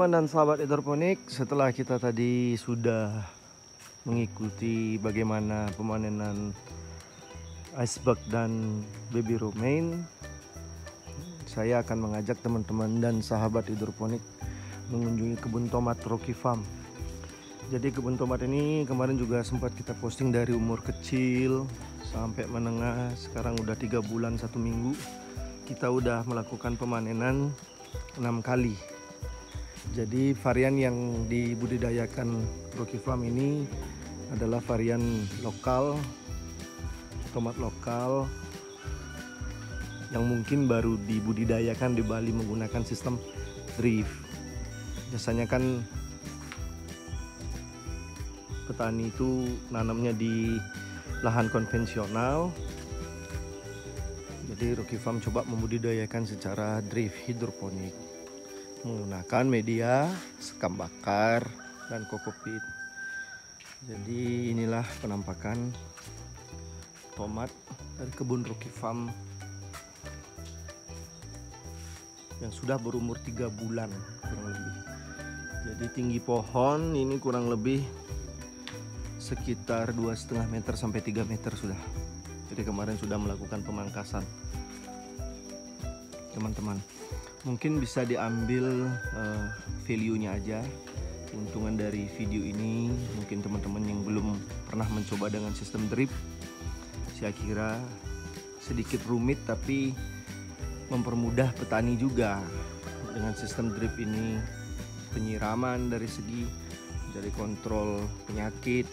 teman-teman dan sahabat hidroponik, setelah kita tadi sudah mengikuti bagaimana pemanenan iceberg dan baby romaine, saya akan mengajak teman-teman dan sahabat hidroponik mengunjungi kebun tomat Rocky Farm. Jadi kebun tomat ini kemarin juga sempat kita posting dari umur kecil sampai menengah, sekarang udah 3 bulan 1 minggu. Kita udah melakukan pemanenan 6 kali. Jadi varian yang dibudidayakan Rocky Farm ini adalah varian lokal, tomat lokal yang mungkin baru dibudidayakan di Bali menggunakan sistem drip. Biasanya kan petani itu nanamnya di lahan konvensional. Jadi Rocky Farm coba membudidayakan secara drip hidroponik menggunakan media sekam bakar dan kokopit. Jadi inilah penampakan tomat dari kebun Rocky Farm yang sudah berumur 3 bulan kurang lebih. Jadi tinggi pohon ini kurang lebih sekitar 2,5 meter sampai 3 meter sudah. Jadi kemarin sudah melakukan pemangkasan. Teman-teman, mungkin bisa diambil value-nya aja, keuntungan dari video ini. Mungkin teman-teman yang belum pernah mencoba dengan sistem drip, saya kira sedikit rumit tapi mempermudah petani juga. Dengan sistem drip ini penyiraman dari kontrol penyakit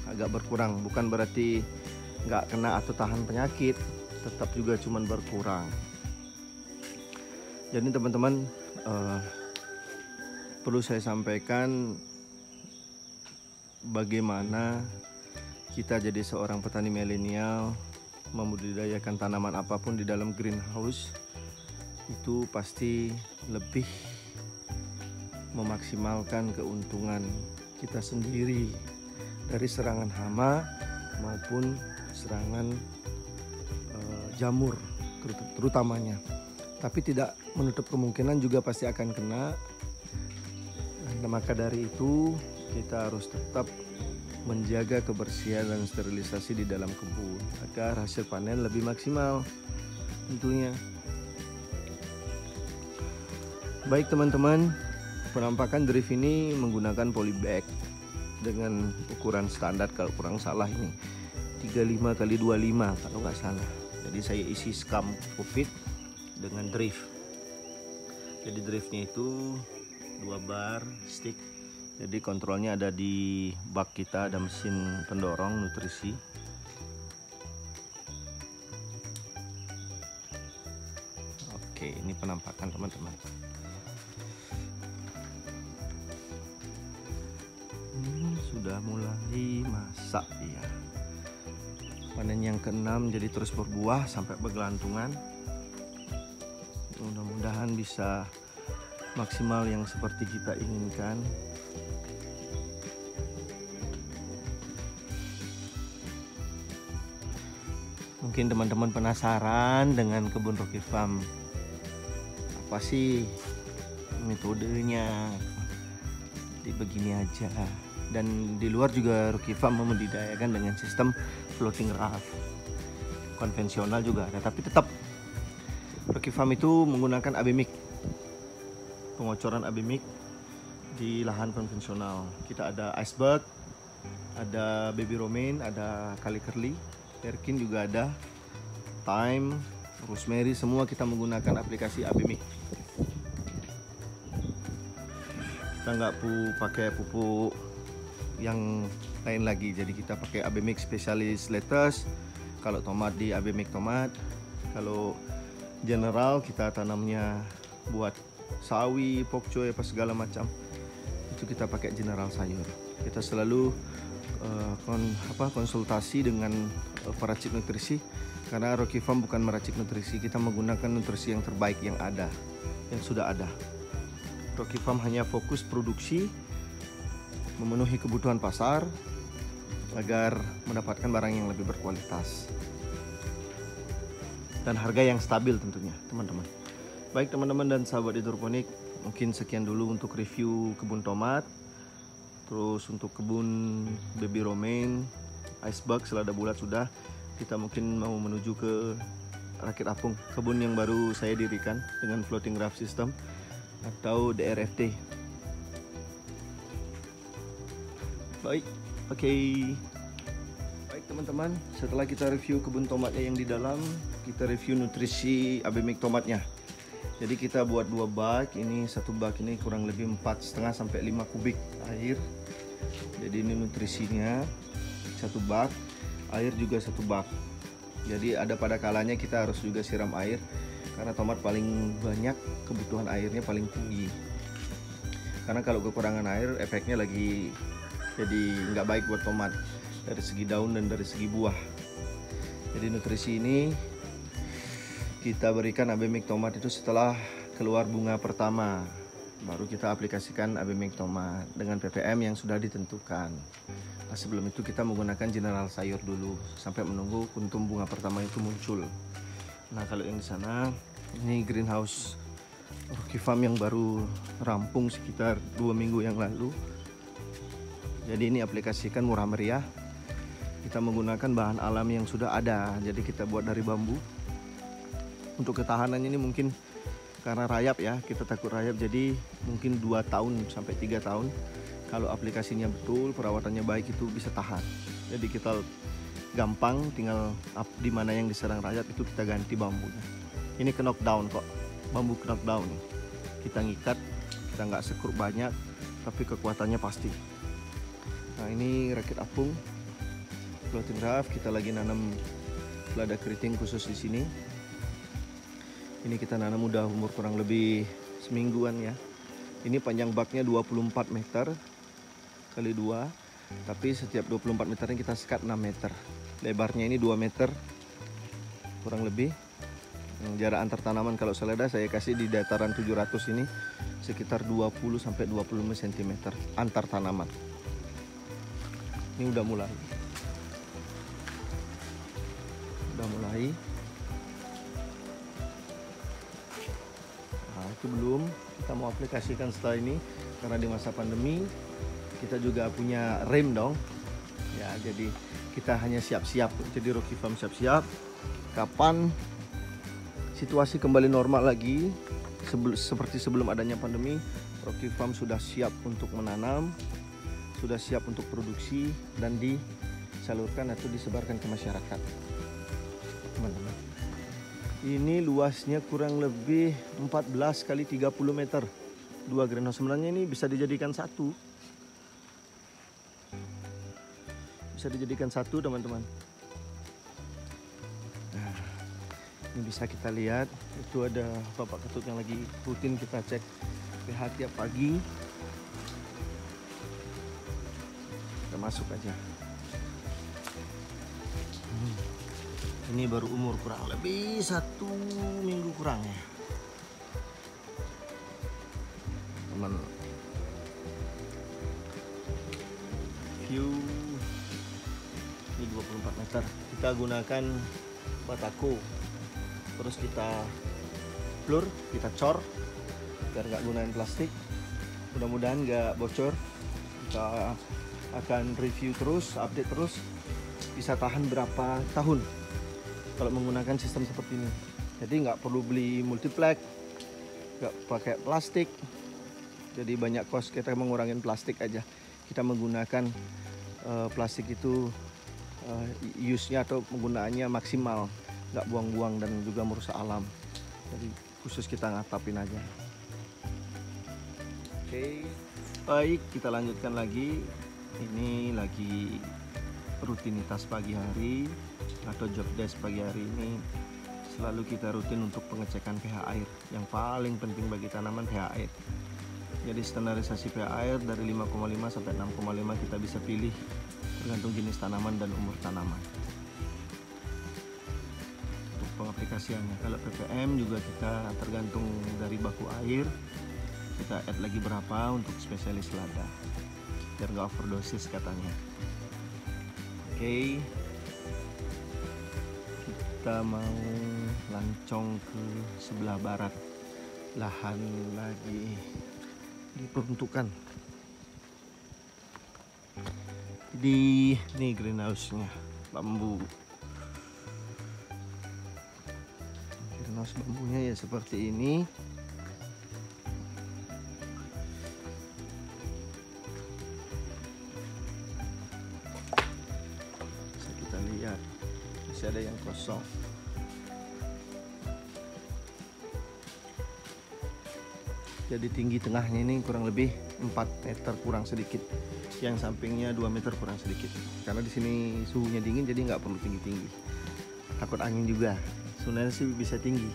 agak berkurang, bukan berarti nggak kena atau tahan penyakit, tetap juga cuman berkurang. Jadi teman-teman, perlu saya sampaikan bagaimana kita jadi seorang petani milenial membudidayakan tanaman apapun di dalam greenhouse itu pasti lebih memaksimalkan keuntungan kita sendiri dari serangan hama maupun serangan jamur terutamanya. Tapi tidak menutup kemungkinan juga pasti akan kena. Nah, maka dari itu kita harus tetap menjaga kebersihan dan sterilisasi di dalam kebun agar hasil panen lebih maksimal tentunya. Baik teman-teman, penampakan drip ini menggunakan polybag dengan ukuran standar, kalau kurang salah ini 35 x 25 kalau nggak salah. Jadi saya isi skam kokopit dengan drift. Jadi driftnya itu 2 bar stick. Jadi kontrolnya ada di bak kita, ada mesin pendorong nutrisi. Oke, ini penampakan teman-teman. Sudah mulai masak ya. Panen yang ke-6, jadi terus berbuah sampai bergelantungan. Mudah-mudahan bisa maksimal yang seperti kita inginkan. Mungkin teman-teman penasaran dengan kebun Rocky Farm, apa sih metodenya? Jadi begini aja. Dan di luar juga Rocky Farm membudidayakan dengan sistem floating raft. Konvensional juga ada, tapi tetap Rocky Farm itu menggunakan AB mic, pengocoran AB mic di lahan konvensional. Kita ada iceberg, ada baby romaine, ada kali curly, perkin juga ada, thyme, rosemary, semua kita menggunakan aplikasi AB mic. Kita nggak pakai pupuk yang lain lagi, jadi kita pakai AB mic spesialis lettuce. Kalau tomat di AB mic tomat, kalau general kita tanamnya buat sawi, pokcoy, apa segala macam, itu kita pakai general sayur. Kita selalu konsultasi dengan peracik nutrisi, karena Rocky Farm bukan meracik nutrisi, kita menggunakan nutrisi yang terbaik yang ada, yang sudah ada. Rocky Farm hanya fokus produksi, memenuhi kebutuhan pasar agar mendapatkan barang yang lebih berkualitas dan harga yang stabil tentunya teman-teman. Baik teman-teman dan sahabat hidroponik, mungkin sekian dulu untuk review kebun tomat. Terus untuk kebun baby romaine, icebug, selada bulat sudah. Kita mungkin mau menuju ke Rakit Apung, kebun yang baru saya dirikan dengan floating raft system atau DRFT. Baik, oke. Baik teman-teman, setelah kita review kebun tomatnya yang di dalam, kita review nutrisi abemik tomatnya. Jadi kita buat 2 bak, ini satu bak ini kurang lebih 4,5 sampai 5 kubik air. Jadi ini nutrisinya satu bak, air juga satu bak. Jadi ada pada kalanya kita harus juga siram air karena tomat paling banyak kebutuhan airnya paling tinggi. Karena kalau kekurangan air efeknya lagi jadi nggak baik buat tomat dari segi daun dan dari segi buah. Jadi nutrisi ini kita berikan abemik tomat itu setelah keluar bunga pertama, baru kita aplikasikan abemik tomat dengan ppm yang sudah ditentukan. Nah, sebelum itu kita menggunakan general sayur dulu sampai menunggu kuntum bunga pertama itu muncul. Nah kalau yang di sana ini greenhouse Rocky Farm yang baru rampung sekitar 2 minggu yang lalu. Jadi ini aplikasikan murah meriah. Kita menggunakan bahan alam yang sudah ada. Jadi kita buat dari bambu. Untuk ketahanannya ini mungkin karena rayap ya, kita takut rayap, jadi mungkin 2 tahun sampai 3 tahun. Kalau aplikasinya betul, perawatannya baik, itu bisa tahan. Jadi kita gampang, tinggal di mana yang diserang rayap itu kita ganti bambunya. Ini ke knockdown kok, bambu knockdown. Kita ngikat, kita nggak sekrup banyak, tapi kekuatannya pasti. Nah ini Rakit Apung floating raft, kita lagi nanam lada keriting khusus di sini. Ini kita nanam udah umur kurang lebih semingguan ya. Ini panjang baknya 24 meter kali 2, tapi setiap 24 meternya kita sekat 6 meter. Lebarnya ini 2 meter kurang lebih. Jarak antar tanaman kalau selada saya kasih di dataran 700 ini sekitar 20 sampai 25 cm antar tanaman. Ini udah mulai. Nah, itu belum, kita mau aplikasikan setelah ini karena di masa pandemi kita juga punya rem dong ya, jadi kita hanya siap-siap. Jadi Rocky Farm siap-siap kapan situasi kembali normal lagi seperti sebelum adanya pandemi. Rocky Farm sudah siap untuk menanam, sudah siap untuk produksi dan disalurkan atau disebarkan ke masyarakat. Teman-teman, ini luasnya kurang lebih 14 kali 30 meter. 2 greenhouse, sebenarnya ini bisa dijadikan satu. Bisa dijadikan satu teman-teman. Nah, ini bisa kita lihat, itu ada Bapak Ketut yang lagi rutin kita cek pH tiap pagi. Kita masuk aja. Ini baru umur kurang lebih 1 minggu kurang ya. Teman view ini 24 meter. Kita gunakan batako. Terus kita blur, kita cor biar nggak gunain plastik. Mudah-mudahan nggak bocor. Kita akan review terus, update terus. Bisa tahan berapa tahun kalau menggunakan sistem seperti ini. Jadi nggak perlu beli multiplex, nggak pakai plastik. Jadi banyak cost, kita mengurangin plastik aja. Kita menggunakan plastik itu use-nya atau penggunaannya maksimal, nggak buang-buang dan juga merusak alam. Jadi khusus kita ngatapin aja. Oke, baik, kita lanjutkan lagi. Ini lagi rutinitas pagi hari atau job desk pagi hari ini. Selalu kita rutin untuk pengecekan pH air. Yang paling penting bagi tanaman pH air. Jadi standarisasi pH air dari 5,5 sampai 6,5 kita bisa pilih tergantung jenis tanaman dan umur tanaman. Untuk pengaplikasiannya, kalau ppm juga kita tergantung dari baku air. Kita add lagi berapa untuk spesialis lada biar nggak overdosis katanya. Oke, kita mau lancong ke sebelah barat. lahan lagi diperuntukkan. Jadi ini greenhouse-nya, bambu. Greenhouse bambunya ya seperti ini. Bisa kita lihat masih ada yang kosong. Jadi tinggi tengahnya ini kurang lebih 4 meter kurang sedikit. Yang sampingnya 2 meter kurang sedikit. Karena di sini suhunya dingin jadi nggak perlu tinggi-tinggi. Takut angin juga. Sebenarnya sih bisa tinggi.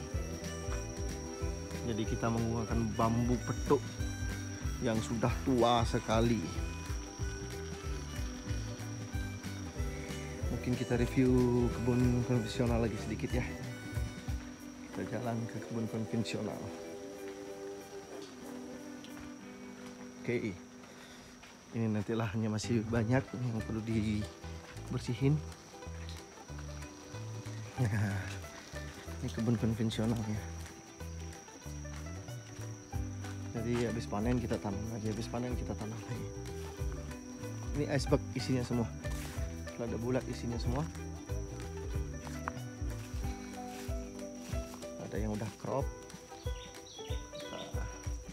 Jadi kita menggunakan bambu petuk yang sudah tua sekali. Mungkin kita review kebun konvensional lagi sedikit ya. Kita jalan ke kebun konvensional. Oke, ini nanti lahannya masih banyak yang perlu dibersihin. Nah, ini kebun konvensional ya. Jadi habis panen kita tanam lagi, habis panen kita tanam lagi. Ini iceberg isinya semua. Lada bulat isinya semua. Ada yang udah crop.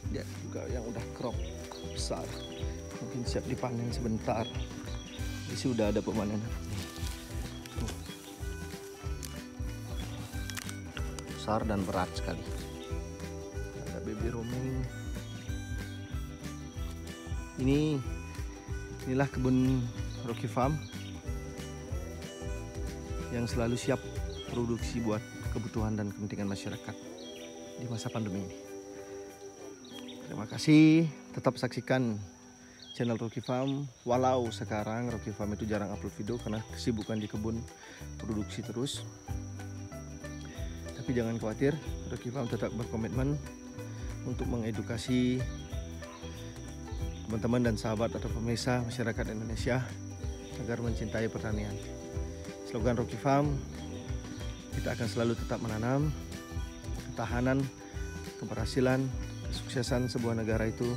Ada juga yang udah crop besar, mungkin siap dipanen sebentar. Ini sudah ada pemanenan. Besar dan berat sekali. Ada baby romaine. Inilah kebun Rocky Farm yang selalu siap produksi buat kebutuhan dan kepentingan masyarakat di masa pandemi ini. Terima kasih, tetap saksikan channel Rocky Farm. Walau sekarang Rocky Farm itu jarang upload video karena kesibukan di kebun produksi terus. Tapi jangan khawatir, Rocky Farm tetap berkomitmen untuk mengedukasi teman-teman dan sahabat atau pemirsa masyarakat Indonesia agar mencintai pertanian. Slogan Rocky Farm, kita akan selalu tetap menanam. Ketahanan, keberhasilan, kesuksesan sebuah negara itu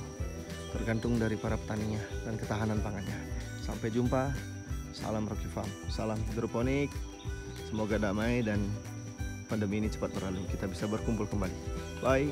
tergantung dari para petaninya dan ketahanan pangannya. Sampai jumpa, salam Rocky Farm, salam hidroponik. Semoga damai dan pandemi ini cepat berlalu, kita bisa berkumpul kembali. Bye.